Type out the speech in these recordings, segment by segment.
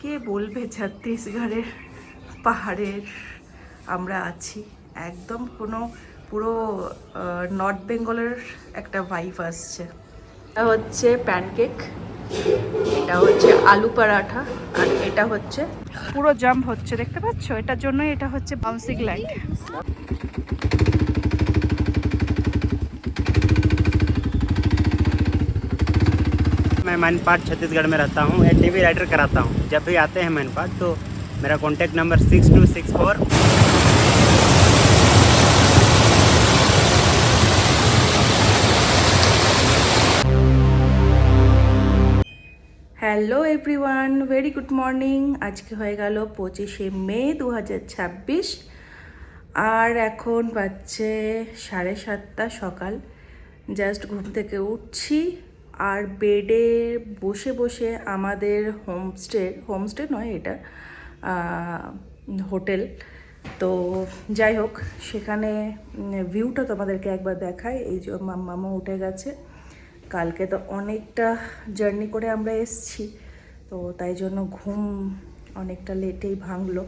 কে বলবে ছত্তিশগড়ের পাহাড়ের আমরা আছি একদম পুরো নর্থ বেঙ্গলের একটা ভাইব আসছে। এটা হচ্ছে প্যানকেক, এটা হচ্ছে আলু পরাঠা, আর এটা হচ্ছে পুরো জাম্প হচ্ছে, দেখতে পাচ্ছ? এটার জন্য এটা হচ্ছে বাউন্সিং ল্যান্ড। मैं मैनपाट छत्तीसगढ़ में रहता हूँ। एटीवी राइडर कराता हूँ। जब भी आते हैं मैनपाट तो मेरा contact number 6264। Hello everyone, very good morning. আজকে হয়ে গেল 25শে মে 2026, আর এখন বাজছে 7:30 সকাল। জাস্ট ঘুম থেকে উঠছি আর বেডে বসে বসে আমাদের হোমস্টে নয় এটা, হোটেল। তো যাই হোক, সেখানে ভিউটা তোমাদেরকে একবার দেখাই। এই যে মাম্মা উঠে গেছে, কালকে তো অনেকটা জার্নি করে আমরা এসছি, তো তাই জন্য ঘুম অনেকটা লেটেই ভাঙলো।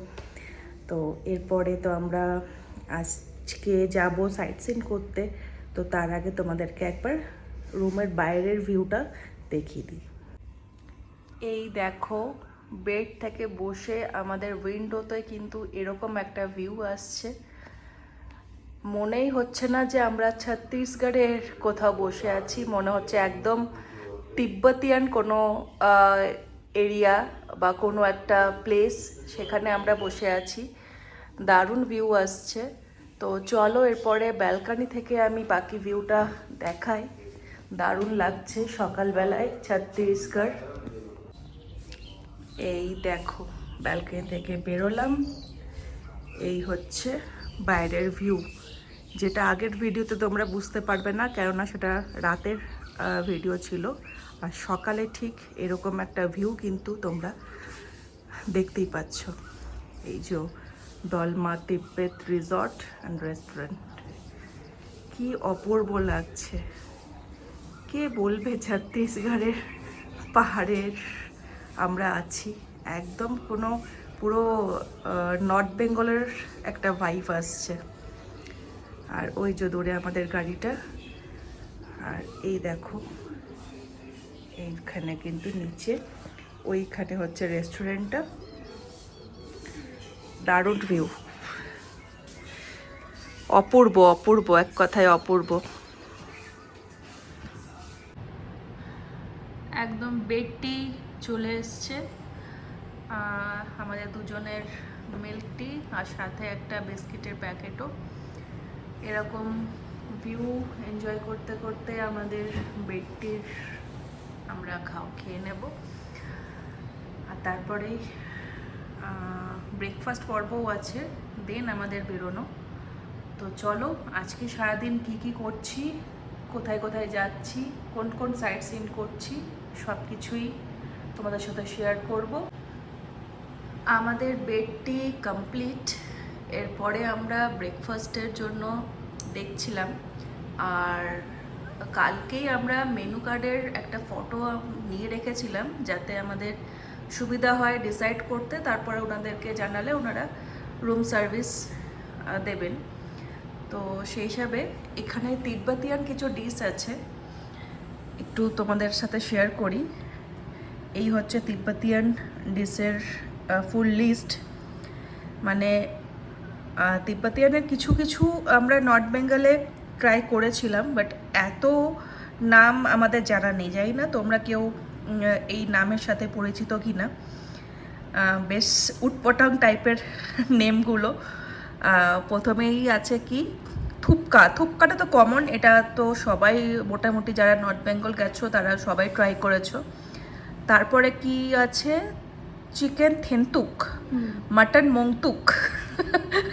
তো এরপরে তো আমরা আজকে যাব সাইট সিন করতে, তো তার আগে তোমাদেরকে একবার রুমের বাইরের ভিউটা দেখিয়ে দিই। এই দেখো, বেড থেকে বসে আমাদের উইন্ডোতে কিন্তু এরকম একটা ভিউ আসছে। মনেই হচ্ছে না যে আমরা ছত্তিশগড়ের কোথাও বসে আছি, মনে হচ্ছে একদম তিব্বতিয়ান কোনো এরিয়া বা কোনো একটা প্লেস, সেখানে আমরা বসে আছি। দারুণ ভিউ আসছে। তো চলো এরপরে ব্যালকনি থেকে আমি বাকি ভিউটা দেখাই। দারুণ লাগছে সকালবেলায় ছত্তিশগড়। এই দেখো, ব্যালকনি থেকে বেরোলাম, এই হচ্ছে বাইরের ভিউ, যেটা আগের ভিডিওতে তোমরা বুঝতে পারবে না, কেননা সেটা রাতের ভিডিও ছিল। আর সকালে ঠিক এরকম একটা ভিউ কিন্তু তোমরা দেখতেই পাচ্ছ। এই যে দলমা তিব্বত রিসর্ট অ্যান্ড রেস্টুরেন্ট, কি অপূর্ব লাগছে। কে বলবে ছত্তিশগড়ের পাহাড়ের আমরা আছি একদম পুরো নর্থ বেঙ্গলের একটা ভাইব আসছে। আর ওই যে দূরে আমাদের গাড়িটা, আর এই দেখো এইখানে কিন্তু নিচে ওইখানে হচ্ছে রেস্টুরেন্টটা। দারুণ ভিউ, অপূর্ব অপূর্ব, এক কথায় অপূর্ব। একদম বেডটি চলে এসছে, আমাদের দুজনের মিল্ক টি আর সাথে একটা বিস্কিটের প্যাকেটও। এরকম ভিউ এনজয় করতে করতে আমাদের বেডটির আমরা খেয়ে নেব, আর তারপরেই ব্রেকফাস্ট পর্বও আছে, দেন আমাদের বেরোনো। তো চলো আজকে সারাদিন কি করছি, কোথায় কোথায় যাচ্ছি, কোন কোন সাইট সিন করছি, সব কিছুই তোমাদের সাথে শেয়ার করব। আমাদের বেডটি কমপ্লিট, এরপরে আমরা ব্রেকফাস্টের জন্য দেখছিলাম। আর কালকেই আমরা মেনু কার্ডের একটা ফটো নিয়ে রেখেছিলাম, যাতে আমাদের সুবিধা হয় ডিসাইড করতে। তারপরে ওনাদেরকে জানালে ওনারা রুম সার্ভিস দেবেন। তো সেই হিসাবে এখানে তিব্বতিয়ান কিছু ডিশ আছে, একটু তোমাদের সাথে শেয়ার করি। এই হচ্ছে তিব্বতিয়ান ডিশের ফুল লিস্ট। মানে তিব্বতিয়ানের কিছু কিছু আমরা নর্থ বেঙ্গলে ট্রাই করেছিলাম, বাট এত নাম আমাদের জানা নেই। জানি না তোমরা কেউ এই নামের সাথে পরিচিত কি না। বেশ উটপটাং টাইপের নেমগুলো। প্রথমেই আছে কি থুপকাটা তো কমন, এটা তো সবাই মোটামুটি যারা নর্থ বেঙ্গল গেছো তারা সবাই ট্রাই করেছো। তারপরে কি আছে, চিকেন থেন্তুক, মাটন মংতুক।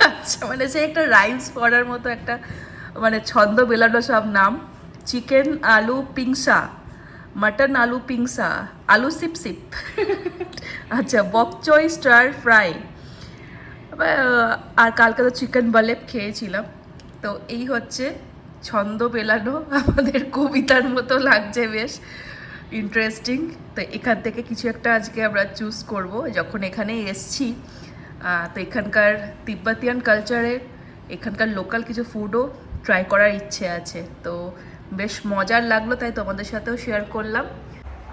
আচ্ছা, মানে সে একটা রাইমস পড়ার মতো একটা, মানে ছন্দ বেলানো সব নাম। চিকেন আলু পিংসা, মাটন আলু পিংসা, আলু সিপ। আচ্ছা, বকচই স্টার ফ্রাই। আর কালকে তো চিকেন বালেপ খেয়েছিলাম। তো এই হচ্ছে ছন্দ বেলানো, আমাদের কবিতার মতো লাগছে বেশ। ইন্টারেস্টিং। তো এখান থেকে কিছু একটা আজকে আমরা চুজ করব। যখন এখানে এসছি তো এখানকার তিব্বতিয়ান কালচারের এখানকার লোকাল কিছু ফুডও ট্রাই করার ইচ্ছে আছে। তো বেশ মজার লাগলো, তাই তোমাদের সাথেও শেয়ার করলাম।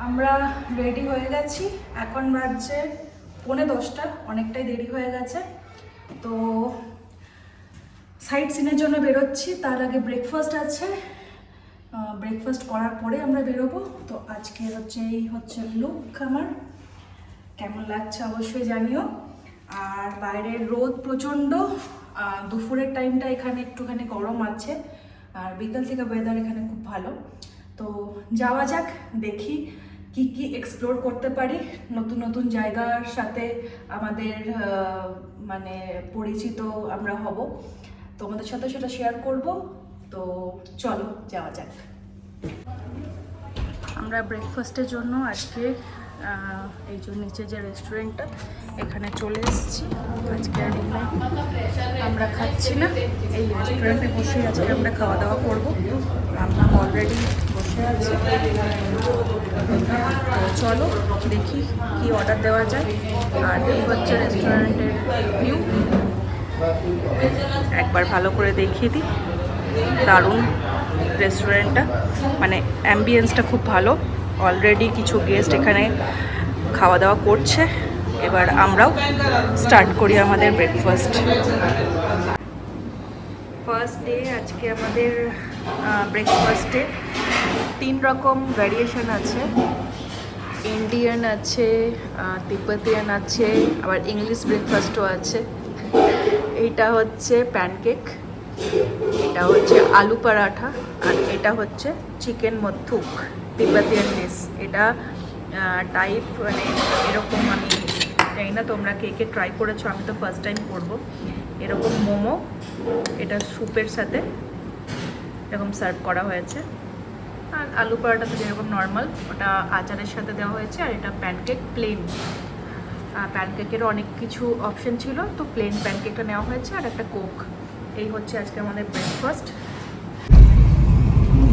আমরা রেডি হয়ে গেছি, এখন বাজছে 9:45, অনেকটাই দেরি হয়ে গেছে। তো সাইট সিনের জন্য বেরোচ্ছি, তার আগে ব্রেকফাস্ট আছে, ব্রেকফাস্ট করার পরে আমরা বেরোবো। তো আজকে এই হচ্ছে লুক আমার, কেমন লাগছে অবশ্যই জানিও। আর বাইরের রোদ প্রচণ্ড, দুপুরের টাইমটা এখানে একটুখানি গরম আছে, আর বিকাল থেকে ওয়েদার এখানে খুব ভালো। তো যাওয়া যাক, দেখি কি কি এক্সপ্লোর করতে পারি, নতুন নতুন জায়গার সাথে আমাদের মানে পরিচিত আমরা হব, তোমাদের সাথে সেটা শেয়ার করব। তো চলো যাওয়া যাক। আমরা ব্রেকফাস্টের জন্য আজকে এই যে নিচে যে রেস্টুরেন্টটা, এখানে চলে এসেছি। আজকে আর রুমে আমরা খাচ্ছি না, এই রেস্টুরেন্টে বসে আজকে আমরা খাওয়া দাওয়া করবো। আমরা অলরেডি বসে আছি, চলো দেখি কি অর্ডার দেওয়া যায়। আর এই হচ্ছে রেস্টুরেন্টের ভিউ, একবার ভালো করে দেখিয়ে দিই। দারুণ রেস্টুরেন্টটা, মানে অ্যাম্বিয়েন্সটা খুব ভালো। অলরেডি কিছু গেস্ট এখানে খাওয়া দাওয়া করছে, এবার আমরাও স্টার্ট করি আমাদের ব্রেকফাস্ট। ফার্স্ট ডে আজকে আমাদের ব্রেকফাস্টে 3 রকম ভ্যারিয়েশন আছে, ইন্ডিয়ান আছে, তিব্বতিয়ান আছে, আবার ইংলিশ ব্রেকফাস্টও আছে। এইটা হচ্ছে প্যানকেক, এটা হচ্ছে আলু পরাঠা, আর এটা হচ্ছে চিকেন মথুক তিব্বতিয়ান ডিশ। এটা টাইপ মানে এরকম, আমি জানি না তোমরা কে কে ট্রাই করেছো, আমি তো ফার্স্ট টাইম করবো। এরকম মোমো, এটা স্যুপের সাথে এরকম সার্ভ করা হয়েছে। আর আলু পরাঠা তো যেরকম নর্মাল, ওটা আচারের সাথে দেওয়া হয়েছে। আর এটা প্যানকেক প্লেন, প্যানকেকেরও অনেক কিছু অপশন ছিল, তো প্লেন প্যানকেকটা নেওয়া হয়েছে, আর একটা কোক। এই হচ্ছে আজকে আমাদের ব্রেকফাস্ট।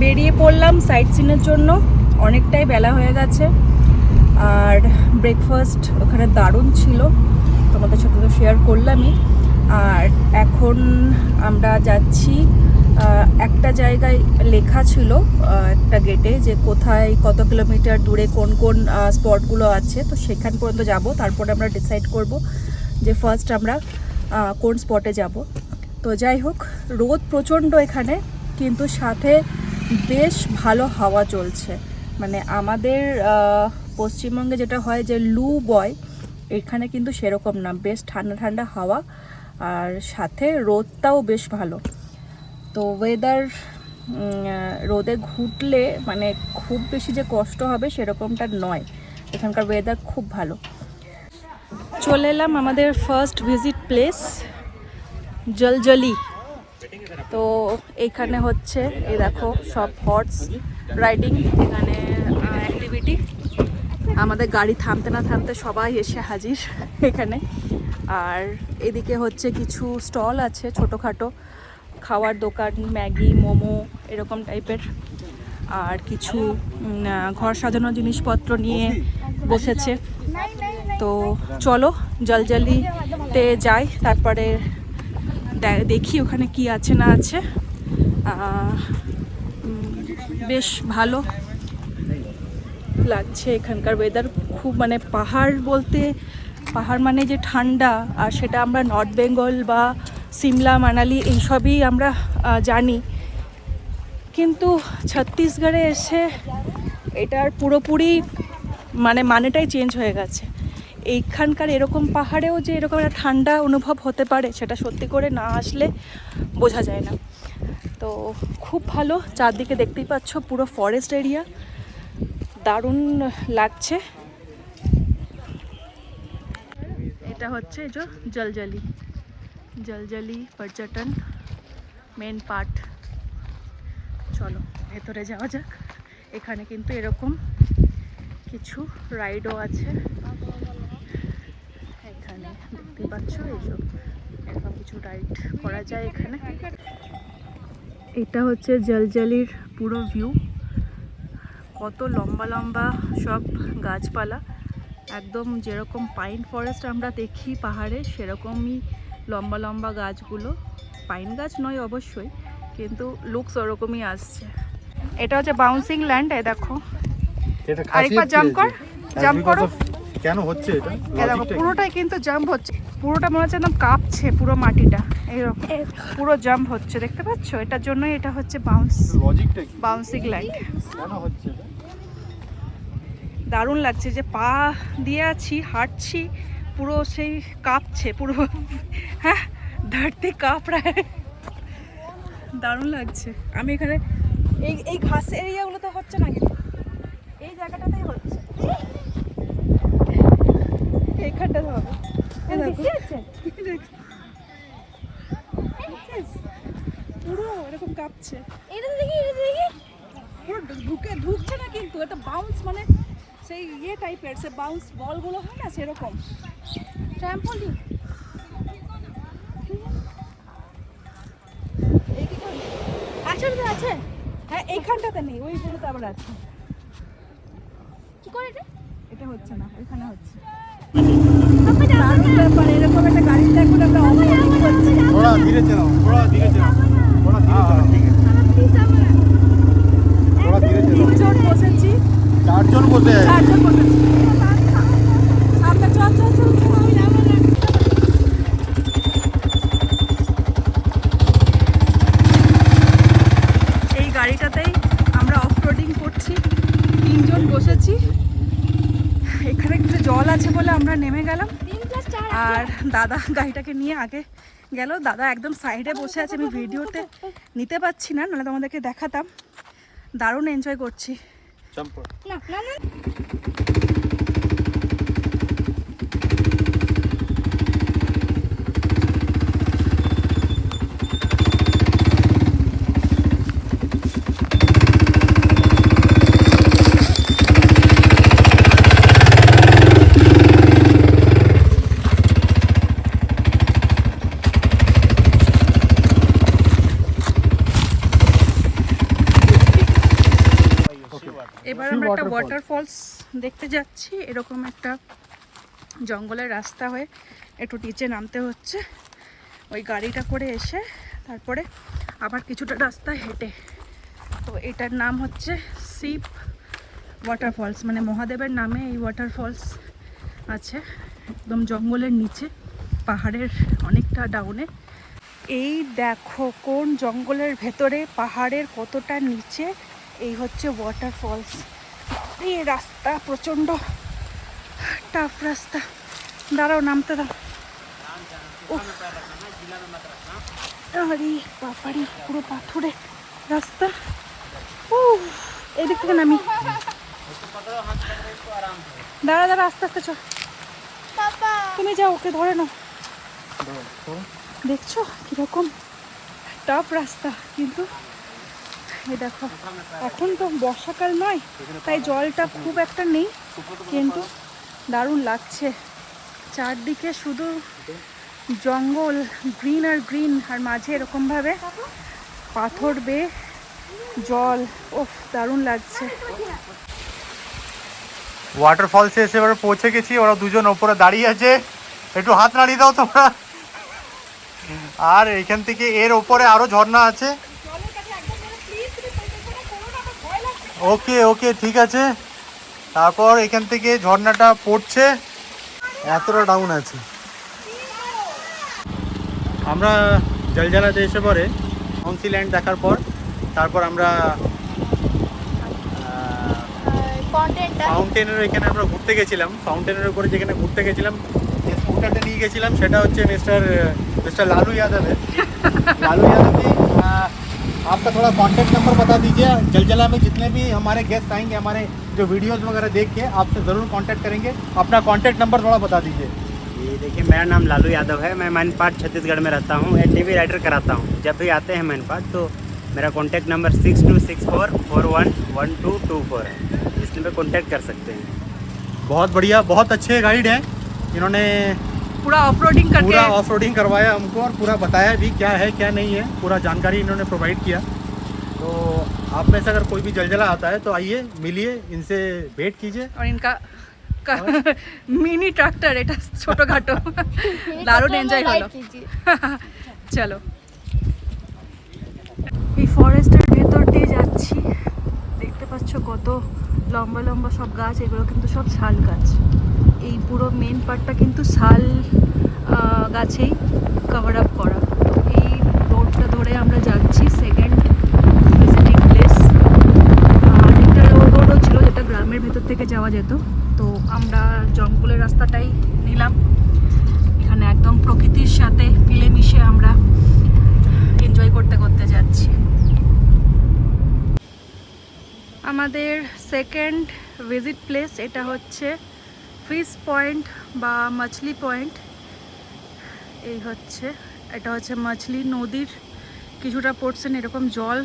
বেরিয়ে পড়লাম সাইট সিনের জন্য, অনেকটাই বেলা হয়ে গেছে। আর ব্রেকফাস্ট ওখানে দারুণ ছিল, তোমাদের সাথে তো শেয়ার করলামই। আর এখন আমরা যাচ্ছি একটা জায়গায়, লেখা ছিল একটা গেটে যে কোথায় কত কিলোমিটার দূরে কোন কোন স্পটগুলো আছে, তো সেখান পর্যন্ত যাব। তারপরে আমরা ডিসাইড করব যে ফার্স্ট আমরা কোন স্পটে যাব। তো যাই হোক, রোদ প্রচণ্ড এখানে, কিন্তু সাথে বেশ ভালো হাওয়া চলছে। মানে আমাদের পশ্চিমবঙ্গে যেটা হয় যে লু বয়, এখানে কিন্তু সেরকম না, বেশ ঠান্ডা ঠান্ডা হাওয়া, আর সাথে রোদটাও বেশ ভালো। তো ওয়েদার, রোদে ঘুরলে মানে খুব বেশি যে কষ্ট হবে সেরকমটা নয়, এখানকার ওয়েদার খুব ভালো। চলে এলাম আমাদের ফার্স্ট ভিজিট প্লেস জলজলি। তো এইখানে হচ্ছে এই দেখো সব হর্স রাইডিং এখানে অ্যাক্টিভিটি। আমাদের গাড়ি থামতে না থামতে সবাই এসে হাজির এখানে। আর এদিকে হচ্ছে কিছু স্টল আছে ছোটোখাটো খাওয়ার দোকান, ম্যাগি, মোমো এরকম টাইপের। আর কিছু ঘর সাজানোর জিনিসপত্র নিয়ে বসেছে। তো চলো জলজলিতে যাই, তারপরে দেখি ওখানে কি আছে না আছে। বেশ ভালো লাগছে এখানকার ওয়েদার, খুব মানে পাহাড় বলতে, পাহাড় মানে যে ঠান্ডা, আর সেটা আমরা নর্থ বেঙ্গল বা সিমলা মানালি এইসবই আমরা জানি, কিন্তু ছত্তিশগড়ে এসে এটার পুরোপুরি মানেটাই চেঞ্জ হয়ে গেছে। এইখানকার এরকম পাহাড়েও যে এরকম একটা ঠান্ডা অনুভব হতে পারে, সেটা সত্যি করে না আসলে বোঝা যায় না। তো খুব ভালো, চারদিকে দেখতেই পাচ্ছ পুরো ফরেস্ট এরিয়া, দারুণ লাগছে। এটা হচ্ছে যে জলজলি পর্যটন মেন পার্ট। চলো ভেতরে যাওয়া যাক। এখানে কিন্তু এরকম কিছু রাইডও আছে, এখানে দেখতেই পাচ্ছ এইসব এরকম কিছু রাইড করা যায় এখানে। এটা হচ্ছে জলজলির পুরো ভিউ, কত লম্বা লম্বা সব গাছপালা, একদম যেরকম পাইন ফরেস্ট আমরা দেখি পাহাড়ে সেরকমই লম্বা লম্বা গাছগুলো। পাইন গাছ নয় অবশ্যই, কিন্তু লুকস ওরকমই আসছে। এটা হচ্ছে বাউন্সিং ল্যান্ড। দেখো আরেকবার জাম্প কর, জাম্প করো। কেন হচ্ছে এটা? এই দেখো পুরোটাই কিন্তু জাম্প হচ্ছে, পুরোটা মনে হচ্ছে একদম কাঁপছে পুরো মাটিটা, এইরকম পুরো জাম্প হচ্ছে, দেখতে পাচ্ছ? এটার জন্যই এটা হচ্ছে লজিকটা কি? Bouncing land. কেন হচ্ছে এটা? দারুণ লাগছে যে পা দিয়ে আছি, হাঁটছি, পুরো সেই কাঁপছে পুরো, হ্যাঁ ধরতে কাঁপ রা হ্যায়। দারুণ লাগছে। আমি এখানে এই ঘাস এরিয়াগুলো তো হচ্ছে না, কিন্তু এই জায়গাটাতেই হচ্ছে, এইখানটাতে হবে। পুরো এরকম কাঁপছে, পুরো ঢুকছে না, কিন্তু এটা বাউন্স মানে সেই ইয়ে টাইপের, সে বাউন্স বলগুলো হয় না সেরকম। ট্র্যাম্পোলিন আছে তো আছে, হ্যাঁ এইখানটাতে নেই, ওইগুলোতে আবার আছে। কি করে এটা? এটা হচ্ছে না, ওইখানে হচ্ছে। ব্যাপার এরকম একটা গাড়ি দেখুন, আমরা অফরোডিং করছি। थोड़ा धीरे चलाओ, थोड़ा धीरे चलाओ, थोड़ा धीरे चलाओ। ठीक है, थोड़ा धीरे चलाओ। তিনজন বসেছি, चारजन बोलते हैं। চারজন বসেছি। সামনে চল চল চল চল, আমি যাবো না। এই গাড়িটাতেই আমরা অফরোডিং করছি, তিনজন বসেছি। এখানে একটু জল আছে বলে আমরা নেমে গেলাম, আর দাদা গাড়িটাকে নিয়ে আগে গেল। দাদা একদম সাইডে বসে আছে, আমি ভিডিওতে নিতে পারছি না, নাহলে তোমাদেরকে দেখাতাম। দারুণ এনজয় করছি। जंप। এবার আমরা একটা ওয়াটারফলস দেখতে যাচ্ছি। এরকম একটা জঙ্গলের রাস্তা হয়ে একটু নিচে নামতে হচ্ছে, ওই গাড়িটা করে এসে তারপরে আবার কিছুটা রাস্তা হেঁটে। তো এটার নাম হচ্ছে শিব ওয়াটারফলস, মানে মহাদেবের নামে এই ওয়াটারফলস আছে, একদম জঙ্গলের নিচে, পাহাড়ের অনেকটা ডাউনে। এই দেখো কোন জঙ্গলের ভেতরে, পাহাড়ের কতটা নিচে, এই হচ্ছে ওয়াটারফলস। এই রাস্তা প্রচণ্ড টাফ রাস্তা, দাঁড়াও নামতে দাও। আরে বাবারি, পুরো পাথুরে রাস্তা। এদিক থেকে নামি, দাঁড়া দাঁড়া, আস্তে আস্তে চল। তুমি যাও, ওকে ধরে নাও। দেখছো কিরকম টাফ রাস্তা, কিন্তু এই দেখো এখন তো বর্ষাকাল নয়, তাই জলটা খুব একটা নেই, কিন্তু দারুণ লাগছে। চারদিকে শুধু জঙ্গল, গ্রিন আর গ্রিন, আর মাঝে এরকমভাবে পাথর বেয়ে জল। ওফ, দারুণ লাগছে। ওয়াটারফলসে এসে এবার পৌঁছে গেছি, ওরা দুজন ওপরে দাঁড়িয়ে আছে, একটু হাত নাড়িয়ে দাও তোমরা। আর এখান থেকে এর ওপরে আরো ঝর্ণা আছে। ওকে ওকে, ঠিক আছে। তারপর এখান থেকে ঝর্ণাটা পড়ছে, এতটা ডাউন আছে। আমরা জলজালাতে এসে পরে বাউন্সি ল্যান্ড দেখার পর তারপর আমরা ফাউন্টেনের এখানে আমরা ঘুরতে গেছিলাম। ফাউন্টেনের উপরে যেখানে ঘুরতে গেছিলাম, যে স্কুটারটা নিয়ে গেছিলাম, সেটা হচ্ছে मिस्टर लालू यादव है। लालू यादव जी, आपका थोड़ा कांटेक्ट नंबर बता दीजिए। जलजला में जितने भी हमारे गेस्ट आएंगे, हमारे जो वीडियोस वगैरह देख के आपसे ज़रूर कांटेक्ट करेंगे। अपना कांटेक्ट नंबर थोड़ा बता दीजिए। ये देखिए, मेरा नाम लालू यादव है, मैं मैनपाट छत्तीसगढ़ में रहता हूँ, एनटीवी राइडर कराता हूँ। जब भी आते हैं मैनपाट तो मेरा कॉन्टैक्ट नंबर 6264411224 है, इस नंबर कॉन्टैक्ट कर सकते हैं। बहुत बढ़िया, बहुत अच्छे गाइड हैं, इन्होंने पूरा ऑफरोडिंग करके, पूरा ऑफ रोडिंग करवाया हमको और पूरा बताया भी क्या है क्या नहीं है, पूरा जानकारी इन्होंने प्रोवाइड किया। तो आप में से अगर कोई भी जलजला आता है तो आइए, मिलिए, इनसे भेंट कीजिए। और इनका মিনি ট্রাক্টর, এটা ছোটখাটো দারুণ এনজয় হলো। চলো এই ফরেস্টের ভেতর দিয়ে যাচ্ছি, দেখতে পাচ্ছ কত লম্বা লম্বা সব গাছ, এগুলো কিন্তু সব শাল গাছ। এই পুরো মেন পার্টটা কিন্তু শাল গাছেই কভার আপ করা। তো এই রোডটা ধরে আমরা যাচ্ছি সেকেন্ড ভিজিটিং প্লেস। আরেকটা রোডও ছিল যেটা গ্রামের ভেতর থেকে যাওয়া যেত, তো আমরা জঙ্গলের রাস্তাটাই নিলাম। এখানে একদম প্রকৃতির সাথে মিলেমিশে আমরা এনজয় করতে করতে যাচ্ছি। আমাদের সেকেন্ড ভিজিট প্লেস এটা হচ্ছে ফিশ পয়েন্ট বা মাছলি পয়েন্ট। এই হচ্ছে, এটা হচ্ছে মাছলি নদীর কিছুটা পোর্শন, এরকম জল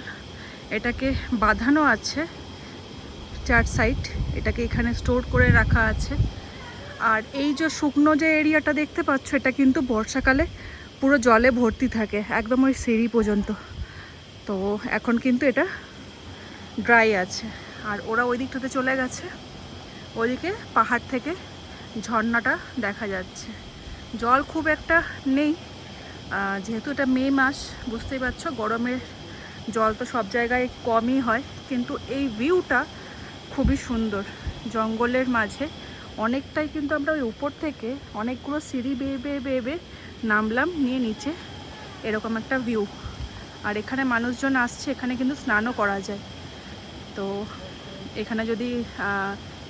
এটাকে বাঁধানো আছে চার সাইড, এটাকে এখানে স্টোর করে রাখা আছে। আর এই যে শুকনো যে এরিয়াটা দেখতে পাচ্ছ, এটা কিন্তু বর্ষাকালে পুরো জলে ভর্তি থাকে একদম ওই সিঁড়ি পর্যন্ত। তো এখন কিন্তু এটা ড্রাই আছে। আর ওরা ওই দিকটাতে চলে গেছে, ওইদিকে পাহাড় থেকে ঝর্ণাটা দেখা যাচ্ছে। জল খুব একটা নেই, যেহেতু এটা মে মাস, বুঝতেই পারছো গরমের জল তো সব জায়গায় কমই হয়, কিন্তু এই ভিউটা খুবই সুন্দর। জঙ্গলের মাঝে অনেকটাই, কিন্তু আমরা ওই উপর থেকে অনেকগুলো সিঁড়ি বেয়ে বেয়ে বেয়ে বেয়ে নামলাম, নিয়ে নিচে এরকম একটা ভিউ। আর এখানে মানুষজন আসছে, এখানে কিন্তু স্নানও করা যায়। তো এখানে যদি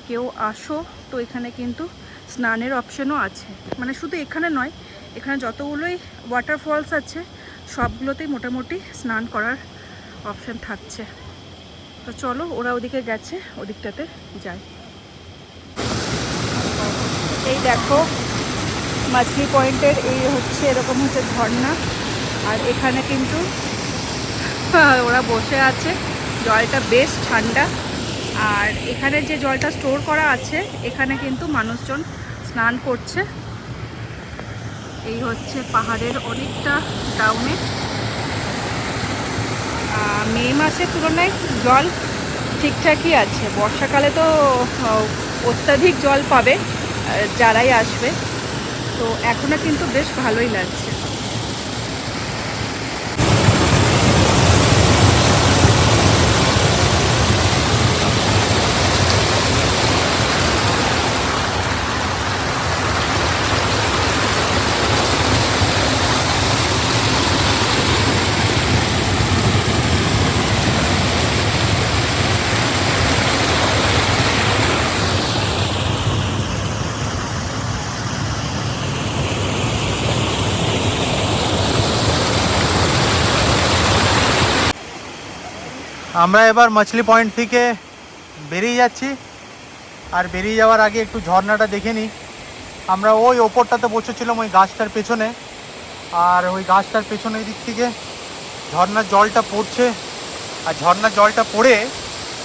কেউ আসো তো এখানে কিন্তু স্নানের অপশনও আছে, মানে শুধু এখানে নয়, এখানে যতগুলোই ওয়াটারফলস আছে সবগুলোতেই মোটামুটি স্নান করার অপশন থাকছে। তো চলো, ওরা ওদিকে গেছে, ওদিকটাতে যাই। এই দেখো মাছলি পয়েন্টের এই হচ্ছে এরকম হচ্ছে ঝর্ণা। আর এখানে কিন্তু ওরা বসে আছে, জলটা বেশ ঠান্ডা। আর এখানে যে জলটা স্টোর করা আছে, এখানে কিন্তু মানুষজন স্নান করছে। এই হচ্ছে পাহাড়ের অনেকটা ডাউনে। মে মাসের তুলনায় জল ঠিকঠাকই আছে, বর্ষাকালে তো অত্যাধিক জল পাবে যারাই আসবে। তো এখনো কিন্তু বেশ ভালোই লাগছে। আমরা এবার মাছলি পয়েন্ট থেকে বেরিয়ে যাচ্ছি। আর বেরিয়ে যাওয়ার আগে একটু ঝর্ণাটা দেখে নিই। আমরা ওই ওপরটাতে বসেছিলাম ওই গাছটার পেছনে, আর ওই গাছটার পেছনের দিক থেকে ঝর্ণার জলটা পড়ছে। আর ঝর্ণার জলটা পড়ে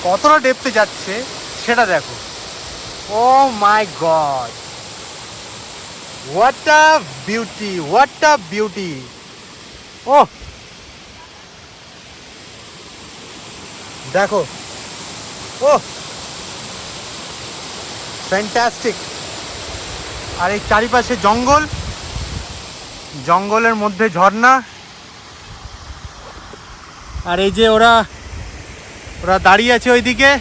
কতটা ডেপথে যাচ্ছে সেটা দেখো। Oh my god, what a beauty, what a beauty. ও দেখো, ও ফ্যান্টাস্টিক। আর এই চারিপাশে জঙ্গল, জঙ্গলের মধ্যে ঝর্ণা। আর এই যে ওরা দাঁড়িয়ে আছে ওইদিকে।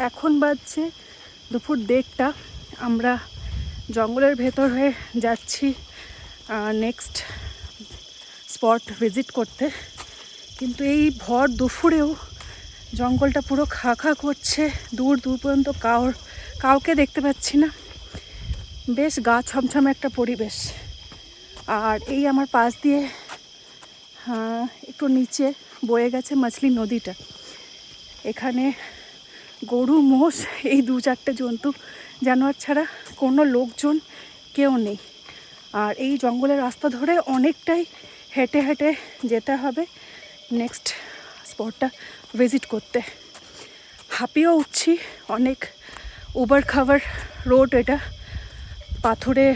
এখন বাজছে দুপুর 1:30। আমরা জঙ্গলের ভেতর হয়ে যাচ্ছি নেক্সট স্পট ভিজিট করতে। কিন্তু এই ভর দুপুরেও জঙ্গলটা পুরো খা খা করছে, দূর দূর পর্যন্ত কাউকে দেখতে পাচ্ছি না। বেশ গা ছমছম একটা পরিবেশ। আর এই আমার পাশ দিয়ে একটু নিচে বয়ে গেছে মাছলি নদীটা। এখানে গরু, মোষ, এই 2-4টে জন্তু জানোয়ার ছাড়া কোনো লোকজন কেউ নেই। আর এই জঙ্গলের রাস্তা ধরে অনেকটাই হেঁটে হেঁটে যেতে হবে নেক্সট স্পটটা ভিজিট করতে। হাঁপিয়েও উঠছি অনেক। উবার খাবার রোড, এটা পাথুরে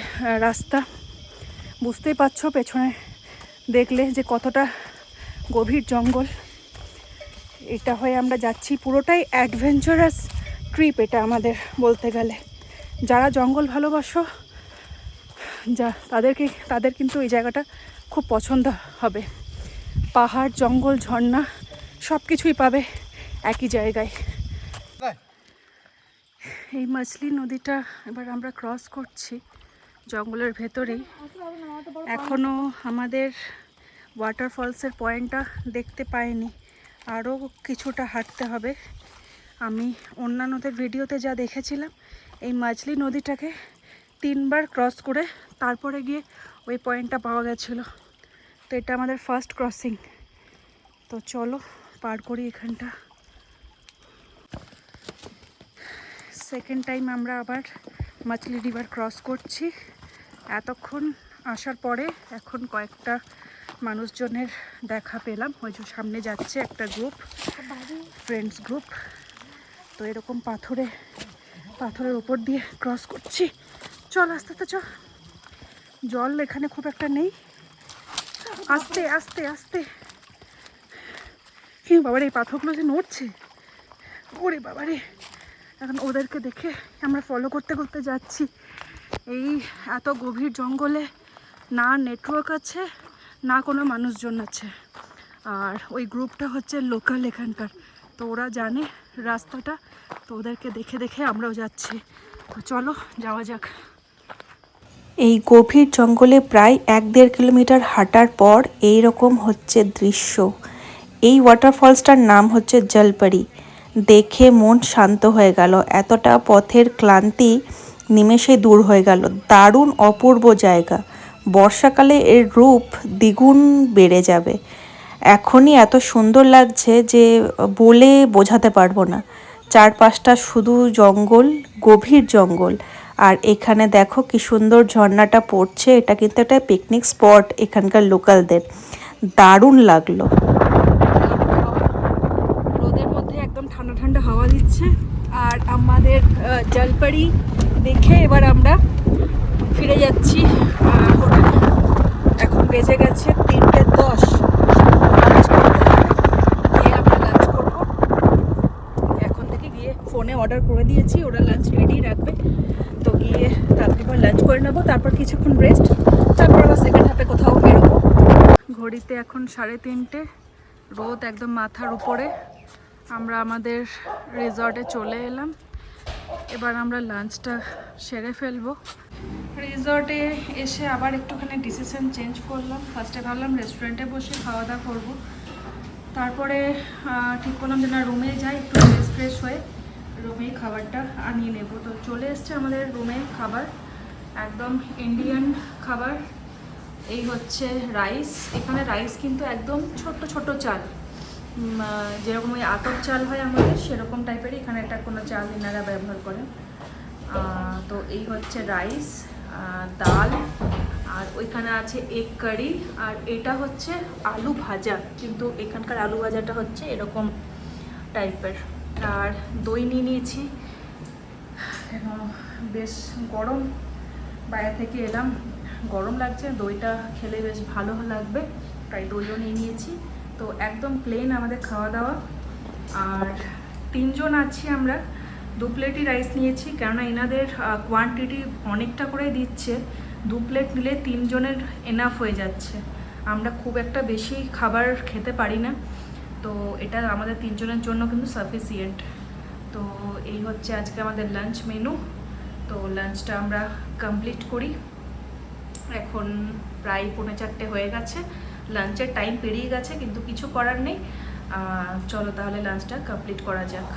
রাস্তা, বুঝতেই পারছো পেছনে দেখলে যে কতটা গভীর জঙ্গল। এটা হয়ে আমরা যাচ্ছি, পুরোটাই অ্যাডভেঞ্চারাস ট্রিপ এটা আমাদের বলতে গেলে। যারা জঙ্গল ভালোবাসো তাদের কিন্তু এই জায়গাটা খুব পছন্দ হবে। পাহাড়, জঙ্গল, ঝর্ণা সব কিছুই পাবে একই জায়গায়। এই মাছলি নদীটা এবার আমরা ক্রস করছি জঙ্গলের ভেতরেই। এখনও আমাদের ওয়াটারফলসের পয়েন্টটা দেখতে পাইনি, আরও কিছুটা হাঁটতে হবে। আমি অন্যান্যদের ভিডিওতে যা দেখেছিলাম, এই মাছলি নদীটাকে 3 বার ক্রস করে তারপরে গিয়ে ওই পয়েন্টটা পাওয়া গেছিলো। তো এটা আমাদের ফার্স্ট ক্রসিং। তো চলো পার করি এখানটা। সেকেন্ড টাইম আমরা আবার মাছলি রিভার ক্রস করছি। এতক্ষণ আসার পরে এখন কয়েকটা মানুষজনের দেখা পেলাম। ওই যে সামনে যাচ্ছে একটা গ্রুপ, ফ্রেন্ডস গ্রুপ। তো এরকম পাথরের ওপর দিয়ে ক্রস করছি। চল আস্তে আস্তে চল। জল এখানে খুব একটা নেই, আস্তে আস্তে আস্তে। কি বাবারে, এই পাথরগুলো যে নড়ছে, ওরে বাবারে। এখন ওদেরকে দেখে আমরা ফলো করতে করতে যাচ্ছি। এই এত গভীর জঙ্গলে না নেটওয়ার্ক আছে, না কোনো মানুষজন আছে। আর ওই গ্রুপটা হচ্ছে লোকাল এখানকার, তো ওরা জানে রাস্তাটা। তো ওদেরকে দেখে দেখে আমরাও যাচ্ছি। তো চলো যাওয়া যাক। এই গভীর জঙ্গলে প্রায় 1-1.5 কিলোমিটার হাঁটার পর এই রকম হচ্ছে দৃশ্য। এই ওয়াটারফলসটার নাম হচ্ছে জলপরি। দেখে মন শান্ত হয়ে গেল, এতটা পথের ক্লান্তি নিমেষে দূর হয়ে গেল। দারুণ অপূর্ব জায়গা। বর্ষাকালে এর রূপ দ্বিগুণ বেড়ে যাবে। এখনই এত সুন্দর লাগছে যে বলে বোঝাতে পারবো না। চারপাশটা শুধু জঙ্গল, গভীর জঙ্গল। আর এখানে দেখো কি সুন্দর ঝর্ণাটা পড়ছে। এটা কিন্তু একটা পিকনিক স্পট এখানকার লোকালদের। দারুণ লাগলো। রোদের মধ্যে একদম ঠান্ডা ঠান্ডা হাওয়া দিচ্ছে। আর আমাদের জলপরি দেখে এবার আমরা ফিরে যাচ্ছি হোটেলে। এখন বেজে গেছে 3:10। গিয়ে আমরা লাঞ্চ করবো। এখন থেকে গিয়ে ফোনে অর্ডার করে দিয়েছি, ওরা লাঞ্চ রেডি রাখবে। তো গিয়ে তাড়াতাড়ি করে লাঞ্চ করে নেবো, তারপর কিছুক্ষণ রেস্ট, তারপর আবার সেকেন্ড হাফে কোথাও বেরোবো। ঘড়িতে এখন 3:30, রোদ একদম মাথার উপরে। আমরা আমাদের রিসর্টে চলে এলাম। এবার আমরা লাঞ্চটা সেরে ফেলবো। রিসর্টে এসে আবার একটুখানি ডিসিশন চেঞ্জ করলাম। ফার্স্টে ভাবলাম রেস্টুরেন্টে বসে খাওয়া দাওয়া করবো, তারপরে ঠিক করলাম যে না, রুমে যাই, একটু ফ্রেশ হয়ে রুমেই খাবারটা আনিয়ে নেব। তো চলে এসছে আমাদের রুমে খাবার, একদম ইন্ডিয়ান খাবার। এই হচ্ছে রাইস। এখানে রাইস কিন্তু একদম ছোট ছোট চাল, যেরকম ওই আতপ চাল হয় আমাদের, সেরকম টাইপেরই এখানে একটা কোনো চাল এনারা ব্যবহার করেন। তো এই হচ্ছে রাইস, ডাল, আর ওইখানে আছে এগ কারি, আর এটা হচ্ছে আলু ভাজা। কিন্তু এখানকার আলু ভাজাটা হচ্ছে এরকম টাইপের। আর দই নিয়ে নিয়েছি, বেশ গরম, বাইরে থেকে এলাম, গরম লাগছে, দইটা খেলে বেশ ভালো লাগবে, তাই দইও নিয়ে নিয়েছি। তো একদম প্লেন আমাদের খাওয়া দাওয়া। আর 3 জন আছি আমরা, 2 প্লেটই রাইস নিয়েছি, কেননা এনাদের কোয়ান্টিটি অনেকটা করে দিচ্ছে। 2 প্লেট নিলে 3 জনের এনাফ হয়ে যাচ্ছে। আমরা খুব একটা বেশি খাবার খেতে পারি না, তো এটা আমাদের 3 জনের জন্য কিন্তু সাফিসিয়েন্ট। তো এই হচ্ছে আজকে আমাদের লাঞ্চ মেনু। তো লাঞ্চটা আমরা কমপ্লিট করি। এখন প্রায় 3:45 হয়ে গেছে, লাঞ্চের টাইম পেরিয়ে গেছে, কিন্তু কিছু করার নেই। চলো তাহলে লাঞ্চটা কমপ্লিট করা যাক।